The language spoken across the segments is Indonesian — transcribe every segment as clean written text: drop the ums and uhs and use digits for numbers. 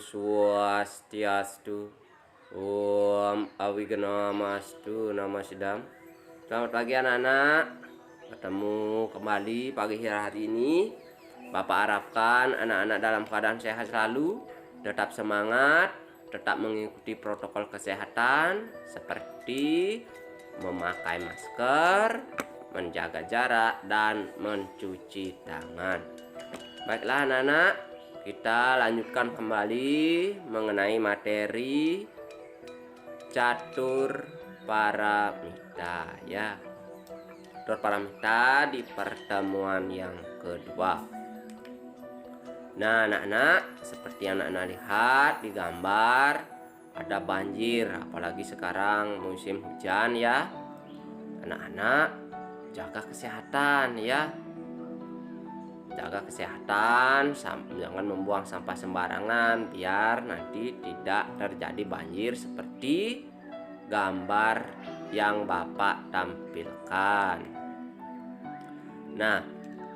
Swastiastu. Om Awigamastu Nama Sidam. Selamat pagi anak-anak. Ketemu kembali pagi hari ini. Bapak harapkan anak-anak dalam keadaan sehat selalu, tetap semangat, tetap mengikuti protokol kesehatan seperti memakai masker, menjaga jarak, dan mencuci tangan. Baiklah anak-anak, kita lanjutkan kembali mengenai materi catur paramita ya. Catur paramita di pertemuan yang kedua. Nah anak-anak, seperti anak-anak lihat di gambar, ada banjir, apalagi sekarang musim hujan ya. Anak-anak jaga kesehatan ya. Jaga kesehatan, jangan membuang sampah sembarangan biar nanti tidak terjadi banjir seperti gambar yang Bapak tampilkan. Nah,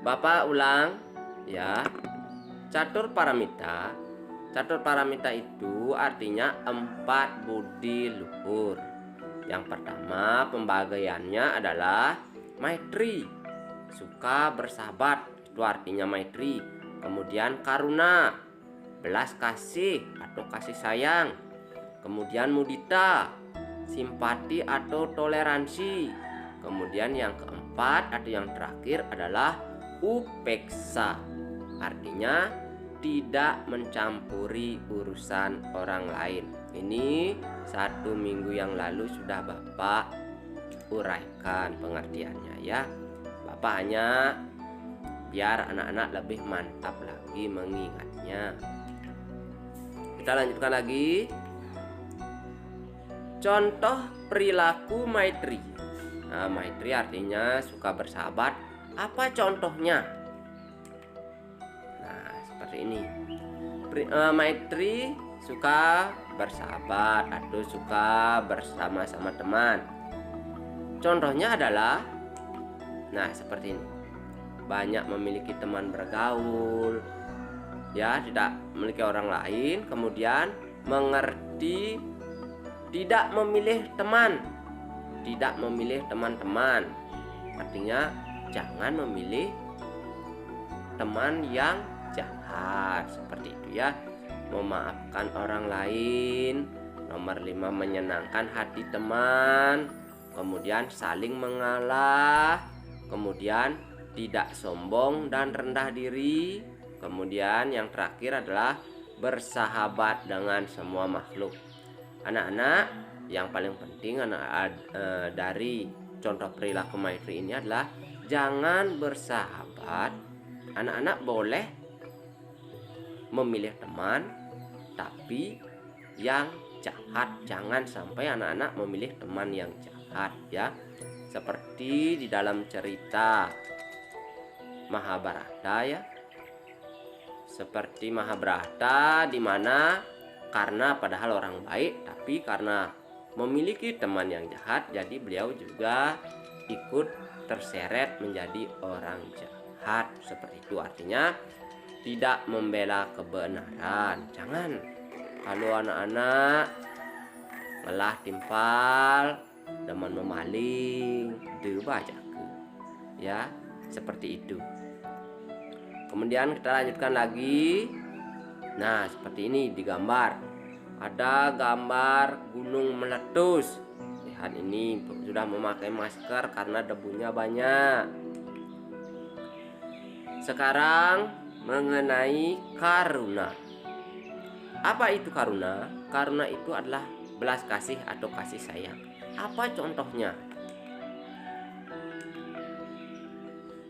Bapak ulang ya. Catur paramita. Catur paramita itu artinya 4 budi luhur. Yang pertama, pembagiannya adalah maitri, suka bersahabat, itu artinya maitri. Kemudian karuna, belas kasih atau kasih sayang. Kemudian mudita, simpati atau toleransi. Kemudian yang keempat atau yang terakhir adalah upeksa, artinya tidak mencampuri urusan orang lain. Ini 1 minggu yang lalu sudah Bapak uraikan pengertiannya ya. Bapak hanya biar anak-anak lebih mantap lagi mengingatnya. Kita lanjutkan lagi. Contoh perilaku maitri. Nah, maitri artinya suka bersahabat. Apa contohnya? Nah, seperti ini. Maitri suka bersahabat atau suka bersama-sama teman. Contohnya adalah, nah seperti ini. Banyak memiliki teman bergaul ya, tidak memiliki orang lain. Kemudian mengerti, tidak memilih teman, tidak memilih teman-teman, artinya jangan memilih teman yang jahat, seperti itu ya. Memaafkan orang lain. Nomor 5, menyenangkan hati teman. Kemudian saling mengalah. Kemudian tidak sombong dan rendah diri. Kemudian yang terakhir adalah bersahabat dengan semua makhluk. Anak-anak, yang paling penting dari contoh perilaku maitri ini adalah jangan bersahabat. Anak-anak boleh memilih teman, tapi yang jahat. Jangan sampai anak-anak memilih teman yang jahat ya. Seperti di dalam cerita Mahabharata ya. Seperti Mahabharata, di mana karena padahal orang baik, tapi karena memiliki teman yang jahat, jadi beliau juga ikut terseret menjadi orang jahat. Seperti itu artinya tidak membela kebenaran. Jangan. Kalau anak-anak melah timpal, demen memaling, debajaku ya, seperti itu. Kemudian kita lanjutkan lagi. Nah, seperti ini di gambar. Ada gambar gunung meletus. Lihat ini sudah memakai masker karena debunya banyak. Sekarang mengenai karuna. Apa itu karuna? Karuna itu adalah belas kasih atau kasih sayang. Apa contohnya?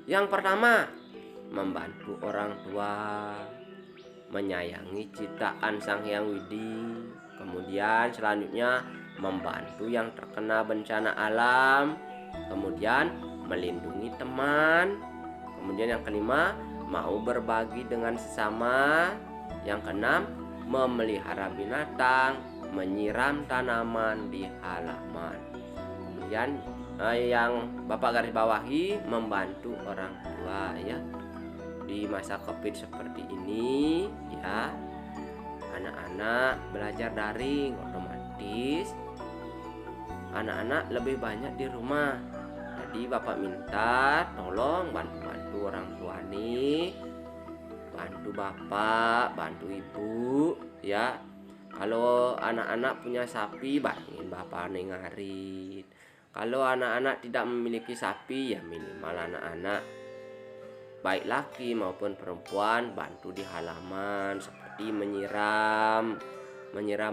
Yang pertama, membantu orang tua, menyayangi ciptaan Sang Hyang Widi. Kemudian selanjutnya membantu yang terkena bencana alam. Kemudian melindungi teman. Kemudian yang kelima, mau berbagi dengan sesama. Yang keenam, memelihara binatang, menyiram tanaman di halaman. Kemudian yang Bapak garis bawahi, membantu orang tua ya. Di masa Covid seperti ini ya, anak-anak belajar daring, otomatis anak-anak lebih banyak di rumah. Jadi bapak minta tolong bantu-bantu orang tua nih, bantu bapak, bantu ibu ya. Kalau anak-anak punya sapi, barengin bapak nih ngarit. Kalau anak-anak tidak memiliki sapi, ya minimal anak-anak baik laki maupun perempuan bantu di halaman, seperti menyiram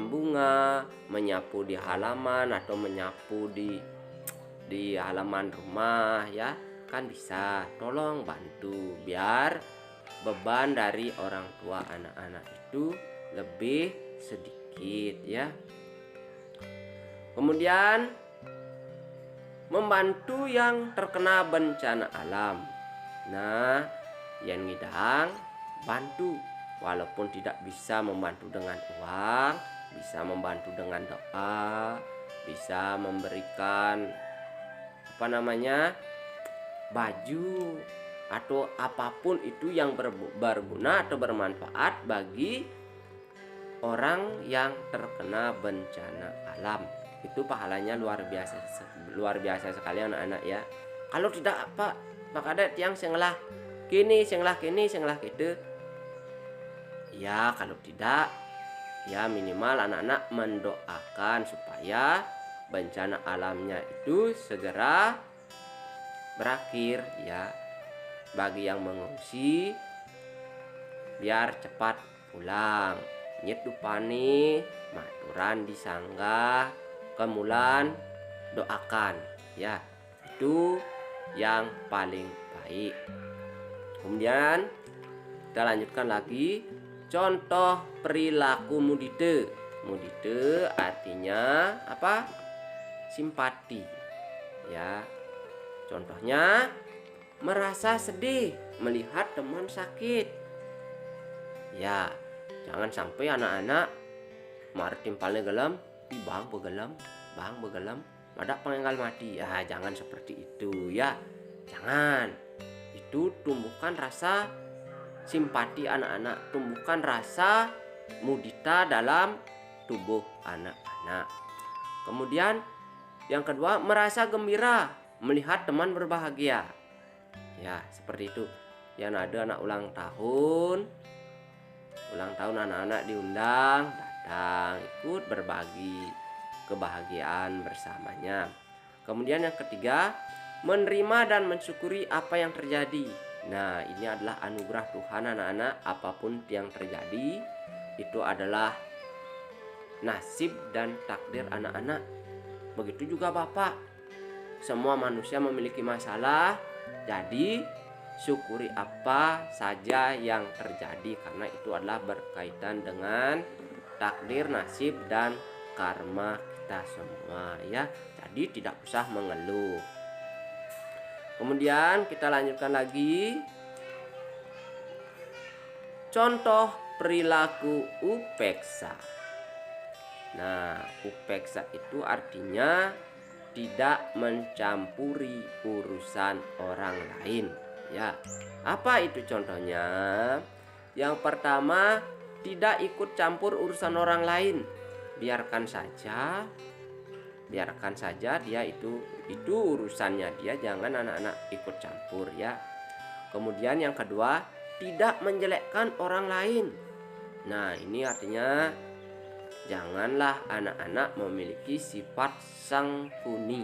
bunga, menyapu di halaman, atau menyapu di halaman rumah ya, kan bisa. Tolong bantu biar beban dari orang tua anak-anak itu lebih sedikit ya. Kemudian membantu yang terkena bencana alam. Nah, yang ngidang bantu, walaupun tidak bisa membantu dengan uang, bisa membantu dengan doa, bisa memberikan baju atau apapun itu yang berguna atau bermanfaat bagi orang yang terkena bencana alam. Itu pahalanya luar biasa sekali anak-anak ya. Kalau tidak apa ada tiang senglah kini senglah gitu ya. Kalau tidak ya minimal anak-anak mendoakan supaya bencana alamnya itu segera berakhir ya. Bagi yang mengungsi biar cepat pulang. Nyet dupani maturan disanggah kemulan doakan ya. Itu yang paling baik. Kemudian kita lanjutkan lagi contoh perilaku mudite. Mudite artinya apa? Simpati ya. Contohnya merasa sedih melihat teman sakit ya. Jangan sampai anak-anak maritim paling gelem bang begelem madak pengenggal mati ya. Jangan seperti itu ya. Jangan. Itu tumbuhkan rasa simpati anak-anak, tumbuhkan rasa mudita dalam tubuh anak-anak. Kemudian yang kedua, merasa gembira melihat teman berbahagia ya, seperti itu. Yang ada anak ulang tahun anak-anak diundang, datang ikut berbagi kebahagiaan bersamanya. Kemudian yang ketiga, menerima dan mensyukuri apa yang terjadi. Nah, ini adalah anugerah Tuhan anak-anak. Apapun yang terjadi itu adalah nasib dan takdir anak-anak. Begitu juga Bapak. Semua manusia memiliki masalah, jadi syukuri apa saja yang terjadi karena itu adalah berkaitan dengan takdir, nasib, dan karma kita semua ya. Jadi tidak usah mengeluh. Kemudian kita lanjutkan lagi. Contoh perilaku upeksa. Nah, upeksa itu artinya tidak mencampuri urusan orang lain ya. Apa itu contohnya? Yang pertama, tidak ikut campur urusan orang lain. Biarkan saja dia itu urusannya dia, jangan anak-anak ikut campur ya. Kemudian yang kedua, tidak menjelekkan orang lain. Nah, ini artinya janganlah anak-anak memiliki sifat sangkuni.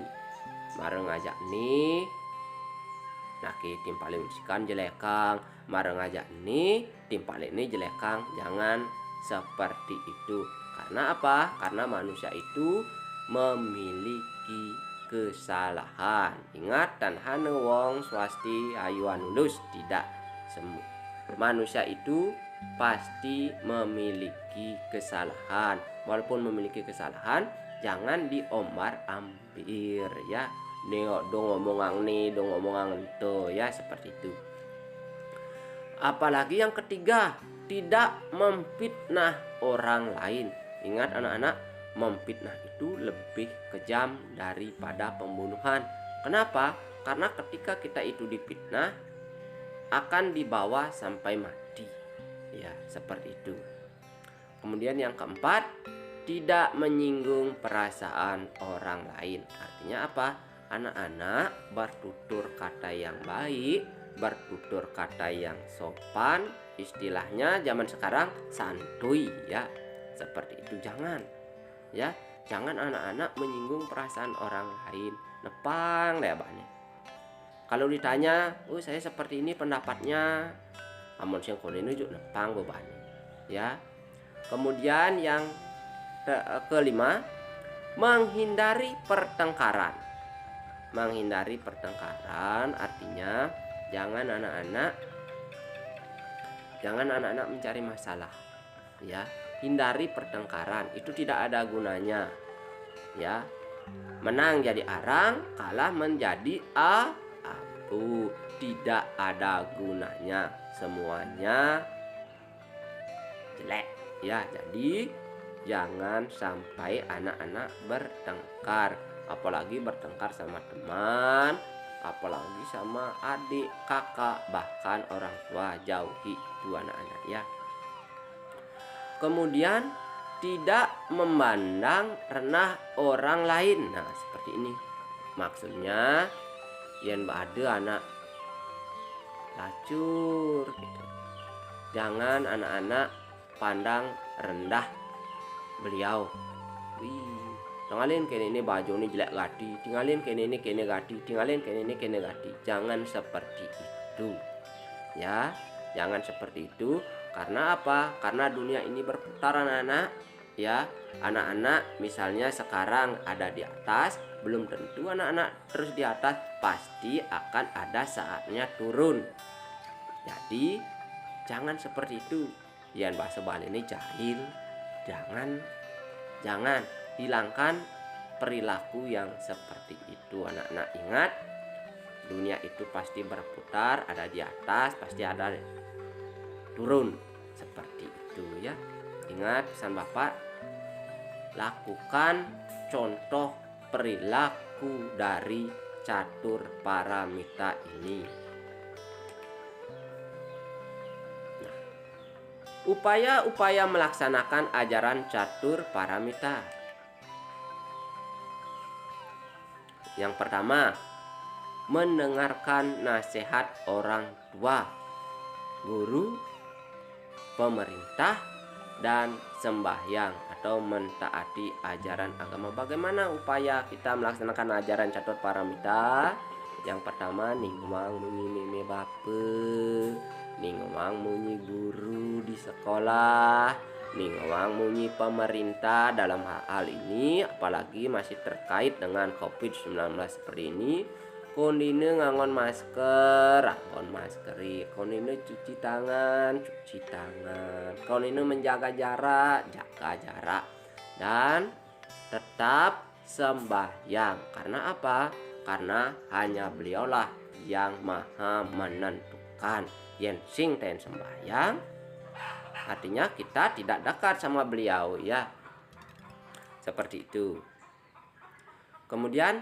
Mareng ngajak nih naki timpalin sikan jelekang, mareng ngajak nih timpalin nih jelekang. Jangan seperti itu. Karena apa? Karena manusia itu memiliki kesalahan. Ingat, tan hane wong swasti ayuan lulus. Tidak semua manusia itu pasti memiliki kesalahan. Walaupun memiliki kesalahan, jangan diombar-ambir ya. Nengok dong ngomongan nih, dong ngomongan itu ya, seperti itu. Apalagi yang ketiga, tidak memfitnah orang lain. Ingat anak-anak, memfitnah itu lebih kejam daripada pembunuhan. Kenapa? Karena ketika kita itu difitnah akan dibawa sampai mati ya, seperti itu. Kemudian Kemudian yang keempat, tidak menyinggung perasaan orang lain. Artinya apa? Anak-anak bertutur kata yang baik, bertutur kata yang sopan, istilahnya zaman sekarang santuy ya. Seperti itu jangan. Ya, jangan anak-anak menyinggung perasaan orang lain. Nepang deh abahnya. Kalau ditanya, "Oh, saya seperti ini pendapatnya." Amun sing ini juga nepang bebannya. Ya. Kemudian yang kelima, menghindari pertengkaran. Menghindari pertengkaran artinya jangan anak-anak mencari masalah. Ya, hindari pertengkaran, itu tidak ada gunanya. Ya. Menang jadi arang, kalah menjadi abu. Tidak ada gunanya. Semuanya jelek. Ya, jadi jangan sampai anak-anak bertengkar, apalagi bertengkar sama teman, apalagi sama adik, kakak, bahkan orang tua. Jauhi itu anak-anak ya. Kemudian tidak memandang rendah orang lain. Nah, seperti ini. Maksudnya yang ada anak lacur gitu. Jangan anak-anak pandang rendah beliau. Wih, tinggalin kene ini baju ini jelek gati, tinggalin kene ini kene gati, tinggalin kene ini kene gati. Jangan seperti itu. Ya, jangan seperti itu. Karena apa? Karena dunia ini berputar anak-anak. Ya, anak-anak misalnya sekarang ada di atas, belum tentu anak-anak terus di atas, pasti akan ada saatnya turun. Jadi jangan seperti itu. Yang bahasa Bali ini jahil. Jangan hilangkan perilaku yang seperti itu. Anak-anak ingat, dunia itu pasti berputar, ada di atas, pasti ada turun. Seperti itu ya. Ingat pesan Bapak, lakukan contoh perilaku dari catur paramita ini. Nah, upaya-upaya melaksanakan ajaran catur paramita. Yang pertama, mendengarkan nasihat orang tua, guru, pemerintah, dan sembahyang atau mentaati ajaran agama. Bagaimana upaya kita melaksanakan ajaran catur paramita? Yang pertama, ningwang munyi meme bape, ningwang munyi guru di sekolah, ningwang munyi pemerintah. Dalam hal ini apalagi masih terkait dengan COVID-19 seperti ini, kondine ngangon masker, maskeri, kondine cuci tangan, kondine menjaga jarak, jaga jarak, dan tetap sembahyang. Karena apa? Karena hanya beliaulah yang maha menentukan. Yen sing ten sembahyang, artinya kita tidak dekat sama beliau ya. Seperti itu. Kemudian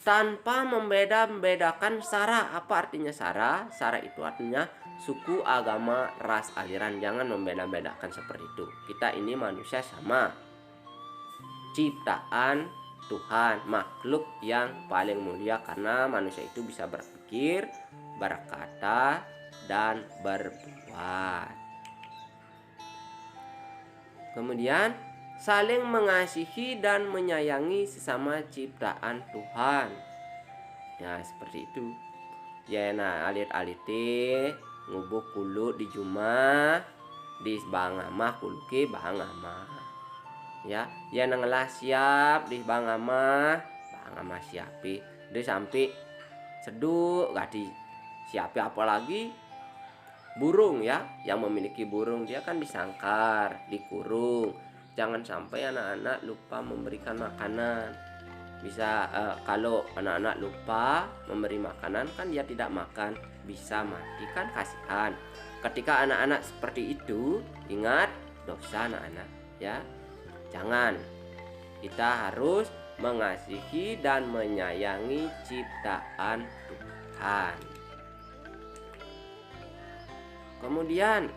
tanpa membeda-bedakan sara. Apa artinya sara? Sara itu artinya suku, agama, ras, aliran. Jangan membeda-bedakan seperti itu. Kita ini manusia sama, ciptaan Tuhan, makhluk yang paling mulia, karena manusia itu bisa berpikir, berkata, dan berbuat. Kemudian saling mengasihi dan menyayangi sesama ciptaan Tuhan. Ya, seperti itu. Ya, nah alit-alite ngubuk kulu di jumah, di bangamah kuluke bangamah. Ya, ya nanglah siap di bangamah siapi. Dia sampai seduk gak di siapi, apalagi burung ya, yang memiliki burung dia kan disangkar, dikurung. Jangan sampai anak-anak lupa memberikan makanan. Bisa kalau anak-anak lupa memberi makanan, kan dia tidak makan, bisa mati, kan kasihan. Ketika anak-anak seperti itu, ingat dosa anak-anak ya. Jangan. Kita harus mengasihi dan menyayangi ciptaan Tuhan. Kemudian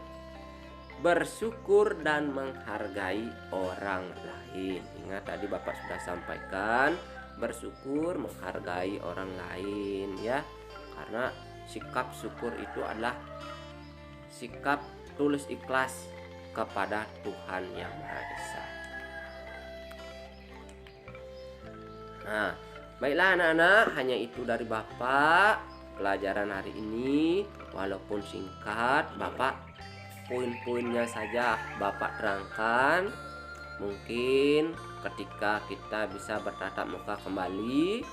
bersyukur dan menghargai orang lain. Ingat tadi Bapak sudah sampaikan, bersyukur, menghargai orang lain ya. Karena sikap syukur itu adalah sikap tulus ikhlas kepada Tuhan Yang Maha Esa. Nah, baiklah anak-anak, hanya itu dari Bapak pelajaran hari ini. Walaupun singkat, Bapak poin-poinnya saja Bapak terangkan. Mungkin ketika kita bisa bertatap muka kembali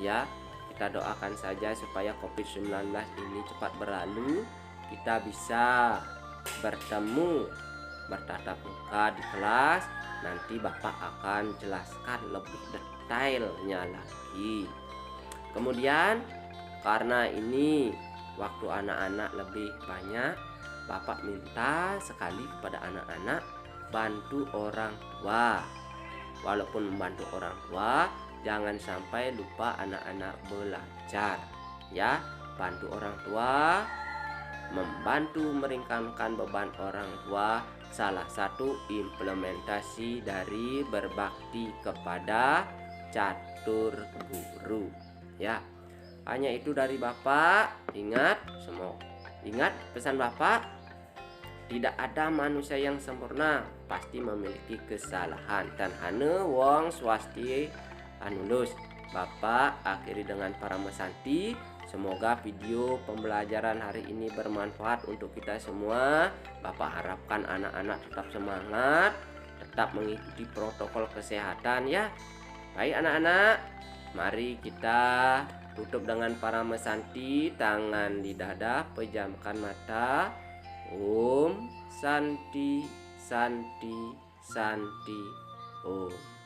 ya, kita doakan saja supaya COVID-19 ini cepat berlalu, kita bisa bertemu bertatap muka di kelas. Nanti Bapak akan jelaskan lebih detailnya lagi. Kemudian karena ini waktu anak-anak lebih banyak, Bapak minta sekali kepada anak-anak bantu orang tua. Walaupun membantu orang tua, jangan sampai lupa anak-anak belajar ya. Bantu orang tua, membantu meringankan beban orang tua, salah satu implementasi dari berbakti kepada catur guru ya. Hanya itu dari Bapak. Ingat pesan Bapak, tidak ada manusia yang sempurna, pasti memiliki kesalahan. Dan hane wong swasti anulus. Bapak akhiri dengan para mesanti. Semoga video pembelajaran hari ini bermanfaat untuk kita semua. Bapak harapkan anak-anak tetap semangat, tetap mengikuti protokol kesehatan ya. Baik anak-anak, mari kita tutup dengan para mesanti. Tangan di dada, pejamkan mata. Om Santi Santi Santi Om.